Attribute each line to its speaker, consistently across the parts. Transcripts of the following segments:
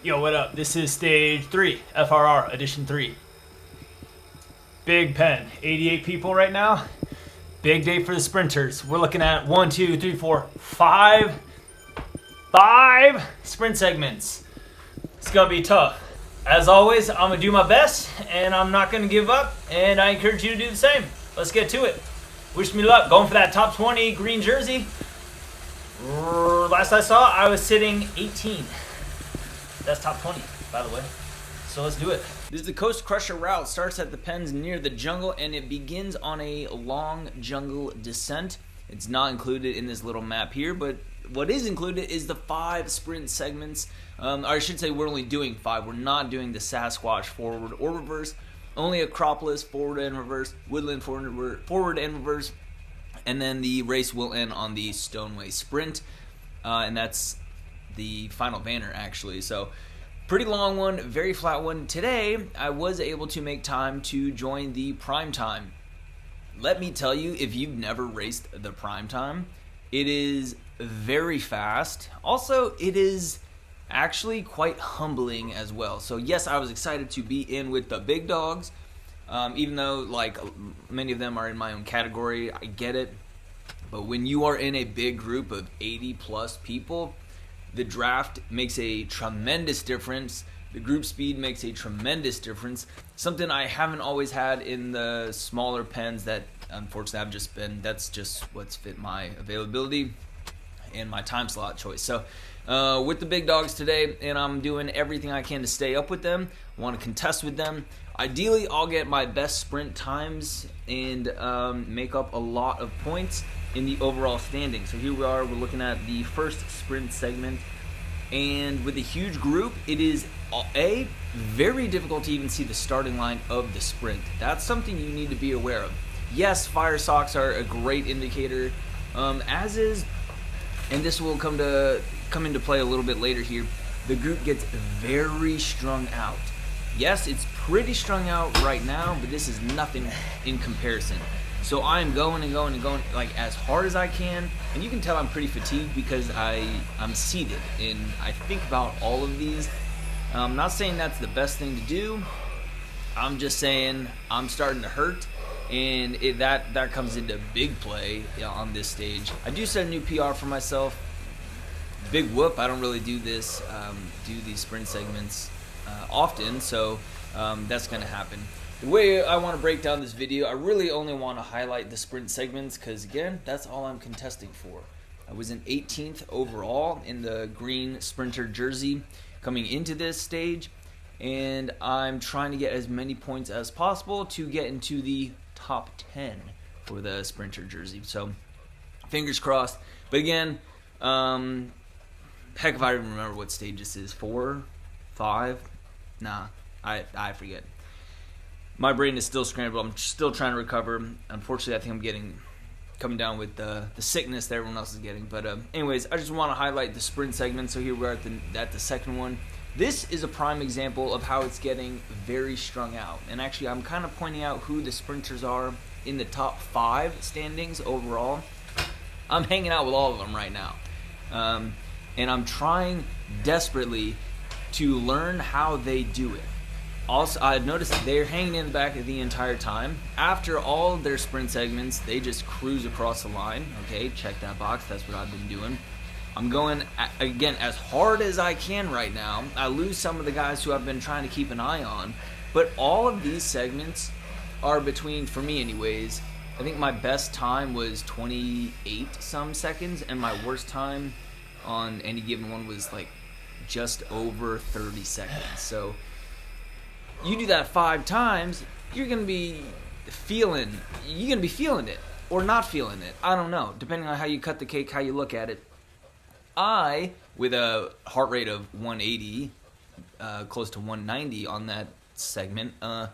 Speaker 1: Yo, what up? This is stage 3, FRR Edition 3. Big pen, 88 people right now. Big day for the sprinters. We're looking at 5 sprint segments. It's gonna be tough. As always, I'm gonna do my best and I'm not gonna give up, and I encourage you to do the same. Let's get to it. Wish me luck. Going for that top 20 green jersey. Last I saw, I was sitting 18. That's top 20, by the way. So let's do it. This is the Coast Crusher route. Starts at the pens near the jungle, and it begins on a long jungle descent. It's not included in this little map here, but what is included is the 5 sprint segments. Or I should say we're only doing 5. We're not doing the Sasquatch forward or reverse. Only Acropolis forward and reverse, Woodland forward and reverse, and then the race will end on the Stoneway sprint, and that's the final banner actually. So pretty long one, very flat one. Today I was able to make time to join the PRIMETIME. Let me tell you, if you've never raced the PRIMETIME, it is very fast. Also, it is actually quite humbling as well. So yes, I was excited to be in with the big dogs, even though like many of them are in my own category. I get it, but when you are in a big group of 80 plus people, the draft makes a tremendous difference. The group speed makes a tremendous difference. Something I haven't always had in the smaller pens that unfortunately that's just what's fit my availability and my time slot choice. So with the big dogs today, and I'm doing everything I can to stay up with them. I want to contest with them. Ideally, I'll get my best sprint times and make up a lot of points in the overall standing. So here we are, we're looking at the first sprint segment, and with a huge group, it is very difficult to even see the starting line of the sprint. That's something you need to be aware of. Yes, fire socks are a great indicator, as is, and this will come into play a little bit later here, the group gets very strung out. Yes, it's pretty strung out right now, but this is nothing in comparison. So I'm going and going and going like as hard as I can, and you can tell I'm pretty fatigued because I'm seated, and I think about all of these. I'm not saying that's the best thing to do. I'm just saying I'm starting to hurt, and that comes into big play on this stage. I do set a new PR for myself. Big whoop! I don't really do these sprint segments often, so that's going to happen. The way I want to break down this video, I really only want to highlight the sprint segments because, again, that's all I'm contesting for. I was in 18th overall in the green sprinter jersey coming into this stage, and I'm trying to get as many points as possible to get into the top 10 for the sprinter jersey. So, fingers crossed. But again, heck if I even remember what stage this is. 4? 5? Nah, I forget. My brain is still scrambled. I'm still trying to recover. Unfortunately, I think I'm coming down with the sickness that everyone else is getting. But anyways, I just want to highlight the sprint segment. So here we're at the second one. This is a prime example of how it's getting very strung out. And actually, I'm kind of pointing out who the sprinters are in the top 5 standings overall. I'm hanging out with all of them right now. And I'm trying desperately to learn how they do it. Also, I've noticed they're hanging in the back the entire time. After all of their sprint segments, they just cruise across the line. Okay, check that box. That's what I've been doing. I'm going, again, as hard as I can right now. I lose some of the guys who I've been trying to keep an eye on. But all of these segments are between, for me anyways, I think my best time was 28 some seconds, and my worst time on any given one was like just over 30 seconds. So you do that 5 times, you're gonna be feeling it or not feeling it. I don't know, depending on how you cut the cake, how you look at it. I, with a heart rate of 180, close to 190 on that segment, I'm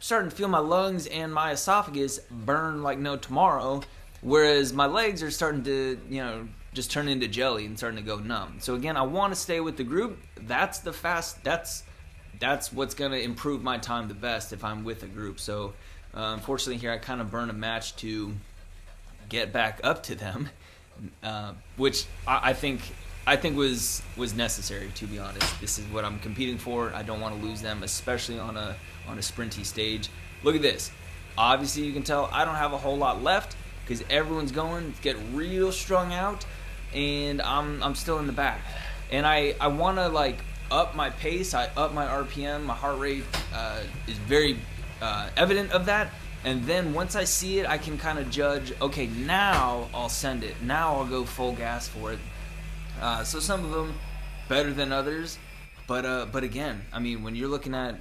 Speaker 1: starting to feel my lungs and my esophagus burn like no tomorrow, whereas my legs are starting to, just turn into jelly and starting to go numb. So again, I want to stay with the group. That's what's going to improve my time the best if I'm with a group. So unfortunately here I kind of burn a match to get back up to them, which I think I think was necessary, to be honest. This is what I'm competing for. I don't want to lose them, especially on a sprinty stage. Look at this. Obviously, you can tell I don't have a whole lot left because everyone's going to get real strung out, and I'm still in the back. And I want to like up my pace. I up my RPM. My heart rate is very evident of that. And then once I see it, I can kind of judge, okay, now I'll send it. Now I'll go full gas for it. So some of them better than others. But again, I mean, when you're looking at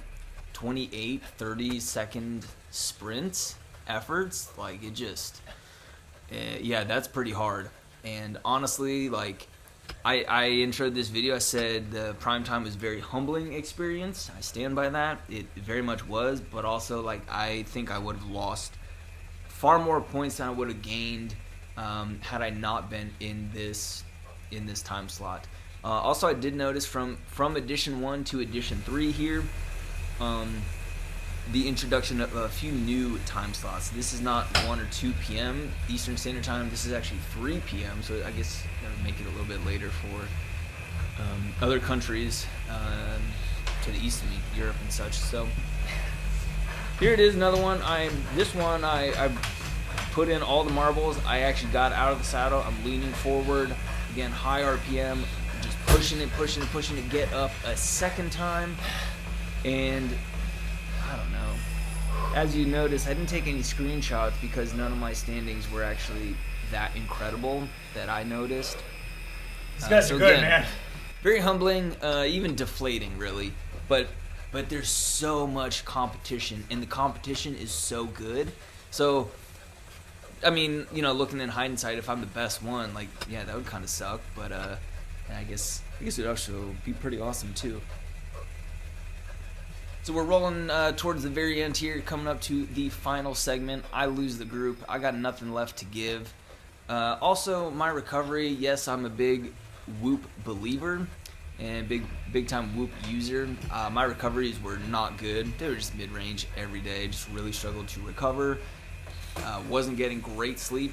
Speaker 1: 28, 30-second sprints, efforts, like it just, yeah, that's pretty hard. And honestly, like, I introed this video, I said the prime time was a very humbling experience. I stand by that. It very much was, but also, like, I think I would have lost far more points than I would have gained had I not been in this time slot. Also, I did notice from edition 1 to edition 3 here, the introduction of a few new time slots. This is not 1 or 2 p.m. Eastern Standard Time. This is actually 3 p.m. So I guess gonna make it a little bit later for other countries to the east of me, Europe and such. So here it is, another one. I put in all the marbles. I actually got out of the saddle. I'm leaning forward. Again, high RPM, just pushing it, get up a second time, and I don't know. As you notice, I didn't take any screenshots because none of my standings were actually that incredible that I noticed.
Speaker 2: These guys are good, man.
Speaker 1: Very humbling, even deflating, really. But there's so much competition, and the competition is so good. So, I mean, you know, looking in hindsight, if I'm the best one, like, yeah, that would kind of suck. But I guess it would also be pretty awesome too. So we're rolling towards the very end here, coming up to the final segment. I lose the group. I got nothing left to give. Also, my recovery, yes, I'm a big Whoop believer and big time Whoop user. My recoveries were not good. They were just mid-range every day. Just really struggled to recover. Wasn't getting great sleep.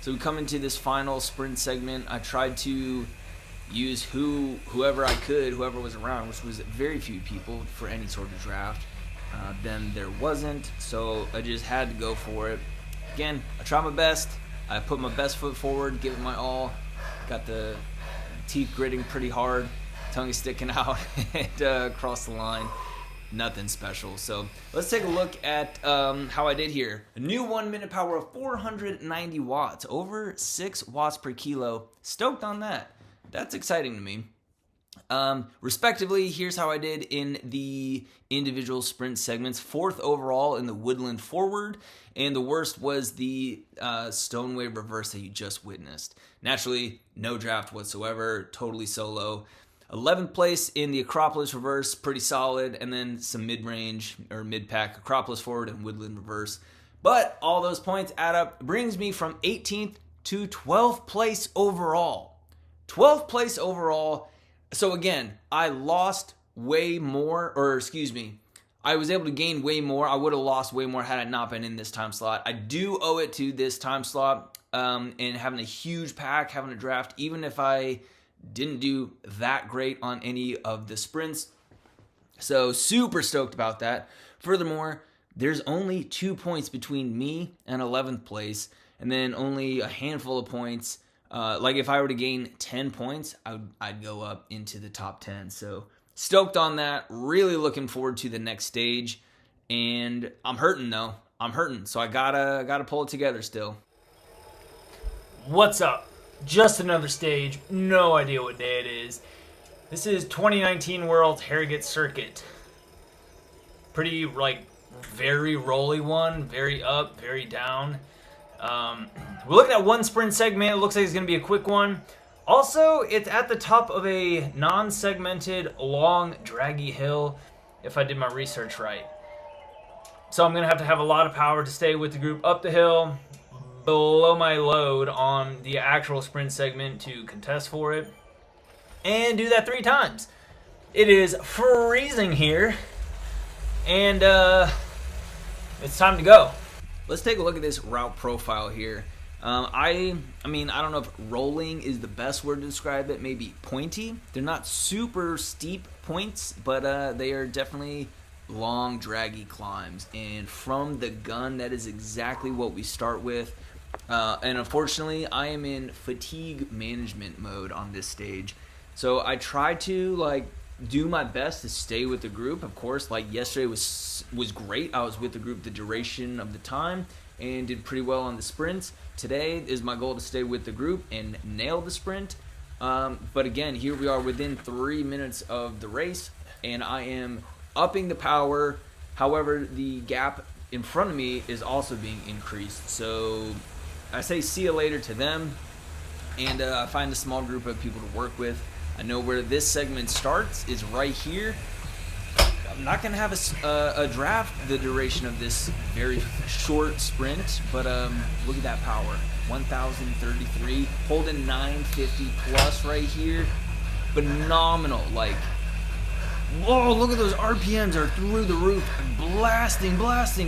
Speaker 1: So we come into this final sprint segment. I tried to use whoever I could, whoever was around, which was very few people for any sort of draft. Then there wasn't, so I just had to go for it. Again, I tried my best. I put my best foot forward, give it my all. Got the teeth gritting pretty hard, tongue is sticking out, and across the line. Nothing special. So let's take a look at how I did here. A new 1 minute power of 490 watts, over 6 watts per kilo. Stoked on that. That's exciting to me. Respectively, here's how I did in the individual sprint segments. 4th overall in the Woodland Forward, and the worst was the Stoneway Reverse that you just witnessed. Naturally, no draft whatsoever, totally solo. 11th place in the Acropolis Reverse, pretty solid, and then some mid-range or mid-pack Acropolis Forward and Woodland Reverse. But all those points add up, brings me from 18th to 12th place overall. 12th place overall. So again, I lost way more, or excuse me, I was able to gain way more. I would have lost way more had I not been in this time slot. I do owe it to this time slot and having a huge pack, having a draft, even if I didn't do that great on any of the sprints. So super stoked about that. Furthermore, there's only 2 points between me and 11th place, and then only a handful of points. Like if I were to gain 10 points, I'd go up into the top 10. So stoked on that. Really looking forward to the next stage. And I'm hurting though. I'm hurting. So I gotta pull it together still.
Speaker 2: What's up? Just another stage. No idea what day it is. This is 2019 World Harrogate Circuit. Pretty, like, very rolly one. Very up, very down. We're looking at one sprint segment. It looks like it's going to be a quick one. Also, it's at the top of a non-segmented, long, draggy hill, if I did my research right. So I'm going to have a lot of power to stay with the group up the hill, below my load on the actual sprint segment to contest for it, and do that 3 times. It is freezing here, and it's time to go.
Speaker 1: Let's take a look at this route profile here. I mean, I don't know if rolling is the best word to describe it. Maybe pointy. They're not super steep points, but they are definitely long, draggy climbs. And from the gun, that is exactly what we start with. And unfortunately, I am in fatigue management mode on this stage. So I try to like do my best to stay with the group. Of course, like yesterday was great. I was with the group the duration of the time and did pretty well on the sprints. Today is my goal to stay with the group and nail the sprint. But again, here we are within 3 minutes of the race, and I am upping the power. However, the gap in front of me is also being increased. So I say see you later to them, and I find a small group of people to work with. I know where this segment starts is right here. I'm not going to have a draft the duration of this very short sprint, but look at that power. 1,033, holding 950 plus right here. Phenomenal. Like, whoa, look at those RPMs are through the roof. Blasting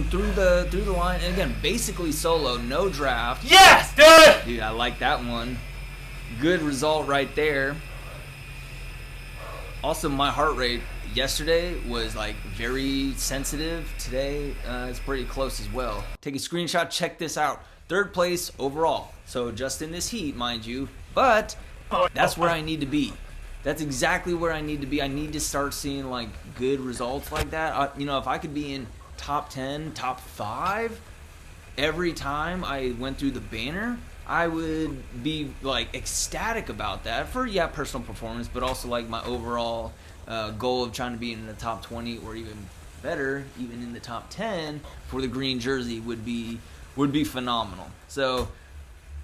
Speaker 1: through the line. And again, basically solo, no draft.
Speaker 2: Yes, dude!
Speaker 1: Dude, I like that one. Good result right there. Also, my heart rate yesterday was like very sensitive. Today, it's pretty close as well. Take a screenshot, check this out. 3rd place overall. So just in this heat, mind you, but that's where I need to be. That's exactly where I need to be. I need to start seeing like good results like that. You know, if I could be in top 10, top 5 every time I went through the banner, I would be like ecstatic about that for personal performance, but also like my overall goal of trying to be in the top 20 or even better, even in the top 10 for the green jersey would be phenomenal. So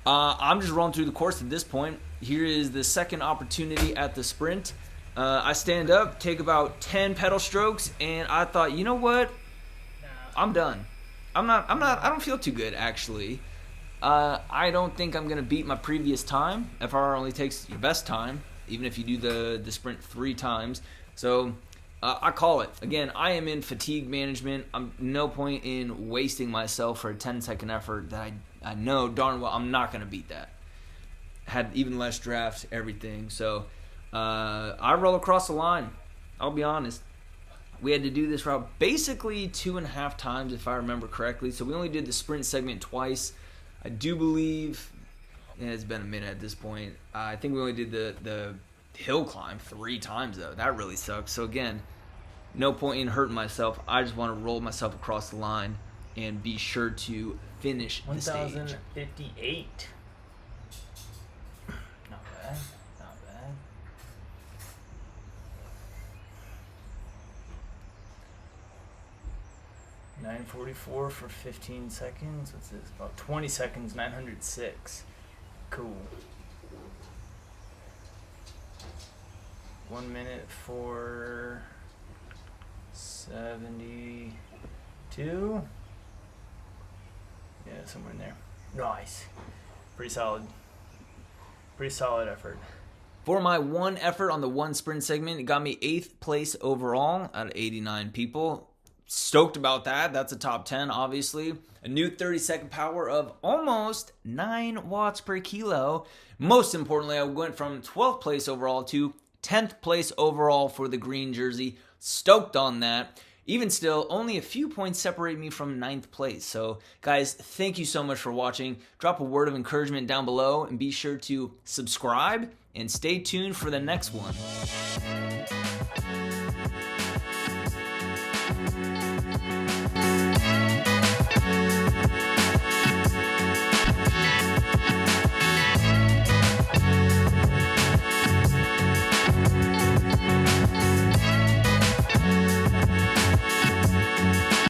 Speaker 1: I'm just rolling through the course at this point. Here is the second opportunity at the sprint. I stand up, take about 10 pedal strokes, and I thought, you know what? I'm done. I don't feel too good actually. I don't think I'm gonna beat my previous time. FRR only takes your best time, even if you do the sprint 3 times. So I call it. Again, I am in fatigue management. I'm no point in wasting myself for a 10-second effort that I know darn well I'm not gonna beat that. Had even less drafts, everything. So I roll across the line. I'll be honest. We had to do this route basically 2.5 times, if I remember correctly. So we only did the sprint segment twice. I do believe, it's been a minute at this point. I think we only did the hill climb 3 times, though. That really sucks. So again, no point in hurting myself. I just want to roll myself across the line and be sure to finish the stage.
Speaker 2: 1,058. Not bad. Not bad. $9.44 for 15 seconds. What's this? About 20 seconds, 906. Cool. 1 minute for 72. Yeah, somewhere in there. Nice. Pretty solid. Pretty solid effort.
Speaker 1: For my one effort on the one sprint segment, it got me 8th place overall out of 89 people. Stoked about that. That's a top 10, obviously. A new 30-second power of almost 9 watts per kilo. Most importantly, I went from 12th place overall to 10th place overall for the green jersey. Stoked on that. Even still, only a few points separate me from 9th place. So, guys, thank you so much for watching. Drop a word of encouragement down below and be sure to subscribe and stay tuned for the next one.